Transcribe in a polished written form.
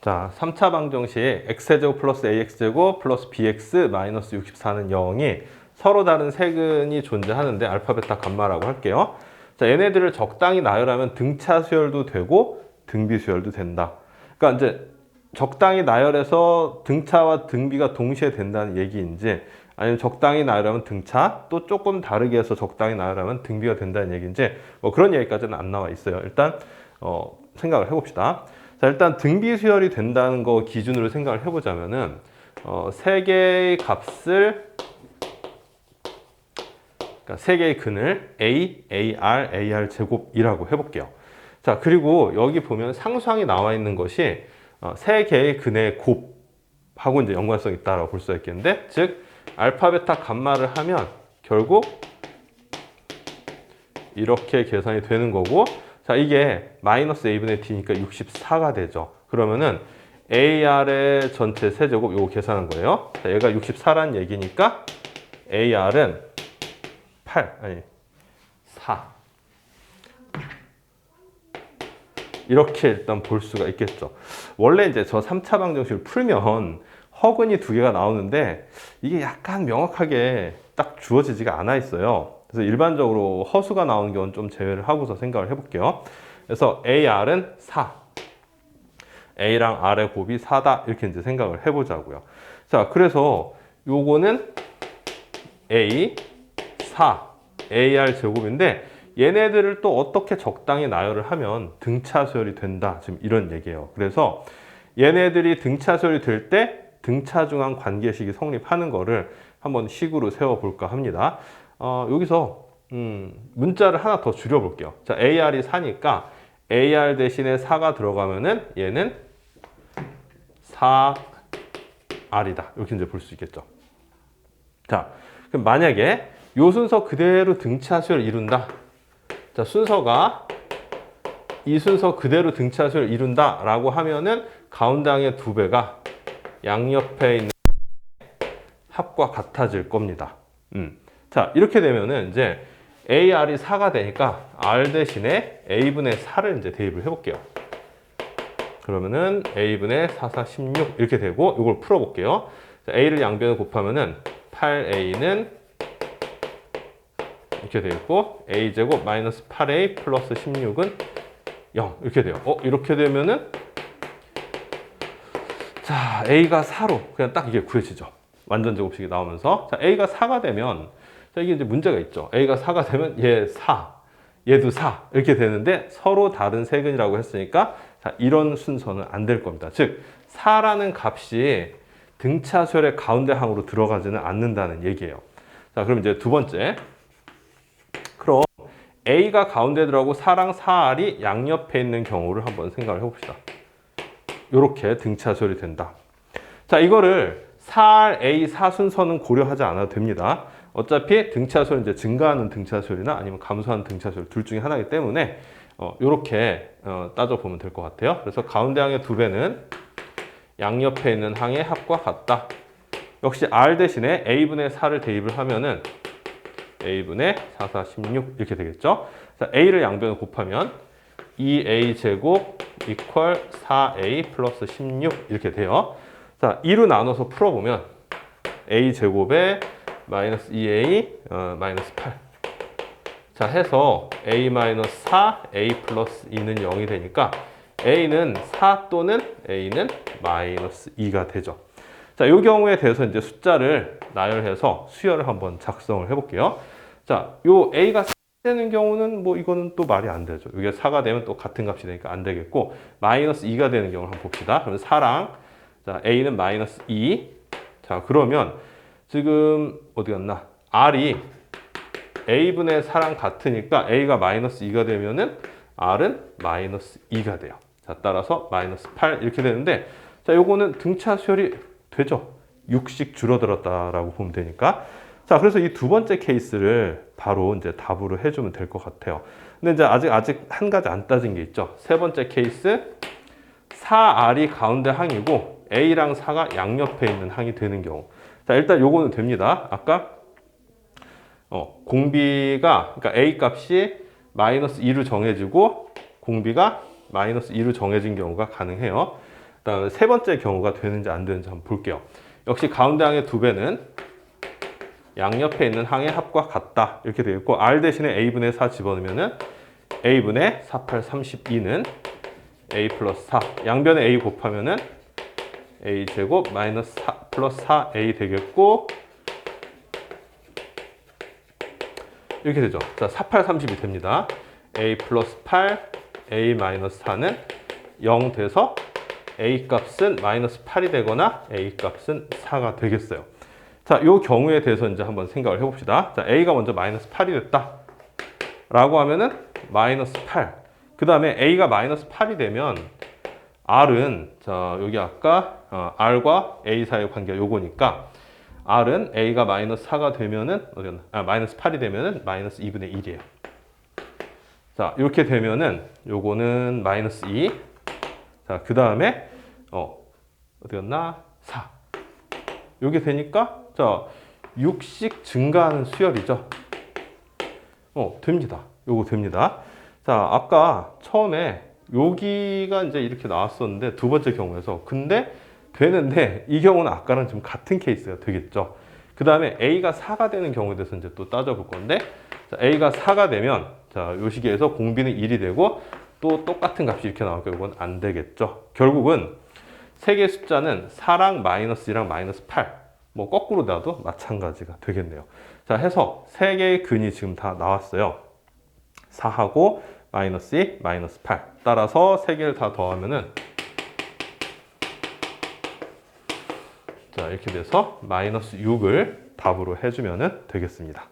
자, 3차 방정식 x제곱 플러스 ax제곱 플러스 bx 마이너스 64는 0이 서로 다른 세근이 존재하는데 알파, 베타, 감마라고 할게요. 자, 얘네들을 적당히 나열하면 등차 수열도 되고 등비 수열도 된다. 그러니까 이제 적당히 나열해서 등차와 등비가 동시에 된다는 얘기인지, 아니면 적당히 나열하면 등차, 또 조금 다르게 해서 적당히 나열하면 등비가 된다는 얘기인지, 뭐 그런 얘기까지는 안 나와 있어요. 일단 생각을 해봅시다. 자, 일단 등비 수열이 된다는 거 기준으로 생각을 해보자면은 세 개의 값을, 그러니까 세 개의 근을 A, AR, AR 제곱이라고 해볼게요. 자, 그리고 여기 보면 상수항이 나와 있는 것이 세 개의 근의 곱하고 이제 연관성이 있다라고 볼 수가 있겠는데, 즉 알파, 베타, 감마를 하면 결국 이렇게 계산이 되는 거고, 자, 이게 마이너스 a분의 t니까 64가 되죠. 그러면은 AR의 전체 세제곱 요거 계산한 거예요. 자, 얘가 64란 얘기니까 AR은 4. 이렇게 일단 볼 수가 있겠죠. 원래 이제 저 3차 방정식을 풀면 허근이 두 개가 나오는데 이게 약간 명확하게 딱 주어지지가 않아 있어요. 그래서 일반적으로 허수가 나오는 경우는 좀 제외를 하고서 생각을 해볼게요. 그래서 AR은 4. A랑 R의 곱이 4다. 이렇게 이제 생각을 해보자고요. 자, 그래서 요거는 A, 4, AR 제곱인데 얘네들을 또 어떻게 적당히 나열을 하면 등차 수열이 된다. 지금 이런 얘기예요. 그래서 얘네들이 등차 수열이 될 때 등차 중앙 관계식이 성립하는 거를 한번 식으로 세워볼까 합니다. 여기서 문자를 하나 더 줄여볼게요. 자, AR이 4니까 AR 대신에 4가 들어가면은 얘는 4R이다. 이렇게 이제 볼 수 있겠죠. 자, 그럼 만약에 요 순서 그대로 등차 수열을 이룬다. 자, 순서가 이 순서 그대로 등차 수열을 이룬다 라고 하면은 가운데 항의 두 배가 양옆에 있는 합과 같아질 겁니다. 자, 이렇게 되면은 이제 AR이 4가 되니까 R 대신에 A분의 4를 이제 대입을 해볼게요. 그러면은 A분의 4, 4, 16 이렇게 되고, 이걸 풀어볼게요. 자, A를 양변에 곱하면은 8A는 이렇게 되겠고, A제곱 마이너스 8A 플러스 16은 0 이렇게 돼요. 이렇게 되면은 자, A가 4로 그냥 딱 이게 구해지죠. 완전 제곱식이 나오면서. 자, A가 4가 되면, 자, 이게 이제 문제가 있죠. A가 4가 되면 얘 4, 얘도 4 이렇게 되는데 서로 다른 세근이라고 했으니까, 자, 이런 순서는 안 될 겁니다. 즉 4라는 값이 등차 수열의 가운데 항으로 들어가지는 않는다는 얘기예요. 자, 그럼 이제 두 번째, 그럼 A가 가운데 들어가고 4랑 4R이 양옆에 있는 경우를 한번 생각을 해봅시다. 이렇게 등차 수열이 된다. 자, 이거를 4R, A, 4 순서는 고려하지 않아도 됩니다. 어차피 등차 수열, 이제 증가하는 등차 수열이나 아니면 감소하는 등차 수열 둘 중에 하나이기 때문에 이렇게 따져보면 될 것 같아요. 그래서 가운데 항의 두 배는 양옆에 있는 항의 합과 같다. 역시 R 대신에 A분의 4를 대입을 하면은 A분의 4, 4, 16 이렇게 되겠죠. 자, A를 양변에 곱하면 2A 제곱 이퀄 4A 플러스 16 이렇게 돼요. 자, 2로 나눠서 풀어보면 A 제곱에 마이너스 2A 마이너스 8. 자, 해서 A 마이너스 4, A 플러스 2는 0이 되니까 A는 4 또는 A는 마이너스 2가 되죠. 자, 이 경우에 대해서 이제 숫자를 나열해서 수열을 한번 작성을 해볼게요. 자, 요 A가 4 되는 경우는 뭐 이거는 또 말이 안 되죠. 이게 4가 되면 또 같은 값이 되니까 안 되겠고, 마이너스 2가 되는 경우를 한번 봅시다. 그러면 4랑, 자, A는 마이너스 2. 자, 그러면 지금 어디 갔나? R이 A분의 4랑 같으니까 A가 마이너스 2가 되면은 R은 마이너스 2가 돼요. 자, 따라서 마이너스 8 이렇게 되는데, 자, 요거는 등차 수열이 되죠. 6씩 줄어들었다라고 보면 되니까. 자, 그래서 이 두 번째 케이스를 바로 이제 답으로 해주면 될 것 같아요. 근데 이제 아직 한 가지 안 따진 게 있죠. 세 번째 케이스, 4R이 가운데 항이고 A랑 4가 양옆에 있는 항이 되는 경우. 자, 일단 요거는 됩니다. 아까 공비가, 그러니까 A 값이 마이너스 2로 정해지고 공비가 마이너스 2로 정해진 경우가 가능해요. 그다음에 세 번째 경우가 되는지 안 되는지 한번 볼게요. 역시 가운데 항의 2배는 양옆에 있는 항의 합과 같다. 이렇게 되겠고 r 대신에 a분의 4 집어넣으면은 a분의 4, 8, 32는 a 플러스 4. 양변에 a 곱하면은 a 제곱 마이너스 4 플러스 4a 되겠고 이렇게 되죠. 자, 4, 8, 30이 됩니다. a 플러스 8, a 마이너스 4는 0 돼서 a 값은 마이너스 8이 되거나 a 값은 4가 되겠어요. 자, 이 경우에 대해서 이제 한번 생각을 해봅시다. 자, a가 먼저 마이너스 8이 됐다. 라고 하면은 마이너스 8. 그 다음에 a가 마이너스 8이 되면 r은, 자, 여기 아까 r과 a 사이의 관계가 요거니까 r은 a가 마이너스 4가 되면은, 마이너스 8이 되면은 마이너스 2분의 1이에요. 자, 이렇게 되면은 요거는 마이너스 2. 자, 그 다음에, 어디였나? 4. 요게 되니까, 자, 6씩 증가하는 수열이죠. 됩니다. 요거 됩니다. 자, 아까 처음에 여기가 이제 이렇게 나왔었는데 두 번째 경우에서 근데 되는데 이 경우는 아까랑 좀 같은 케이스가 되겠죠. 그 다음에 A가 4가 되는 경우에 대해서 이제 또 따져볼 건데 자, A가 4가 되면 자, 요 시기에서 공비는 1이 되고 또 똑같은 값이 이렇게 나오니까 이건 안 되겠죠. 결국은 세 개의 숫자는 4랑 마이너스 2랑 마이너스 8 뭐 거꾸로 놔도 마찬가지가 되겠네요. 자, 해서 세 개의 근이 지금 다 나왔어요. 4하고 마이너스 2, 마이너스 8 따라서 세 개를 다 더하면은 자, 이렇게 돼서 마이너스 6을 답으로 해주면 되겠습니다.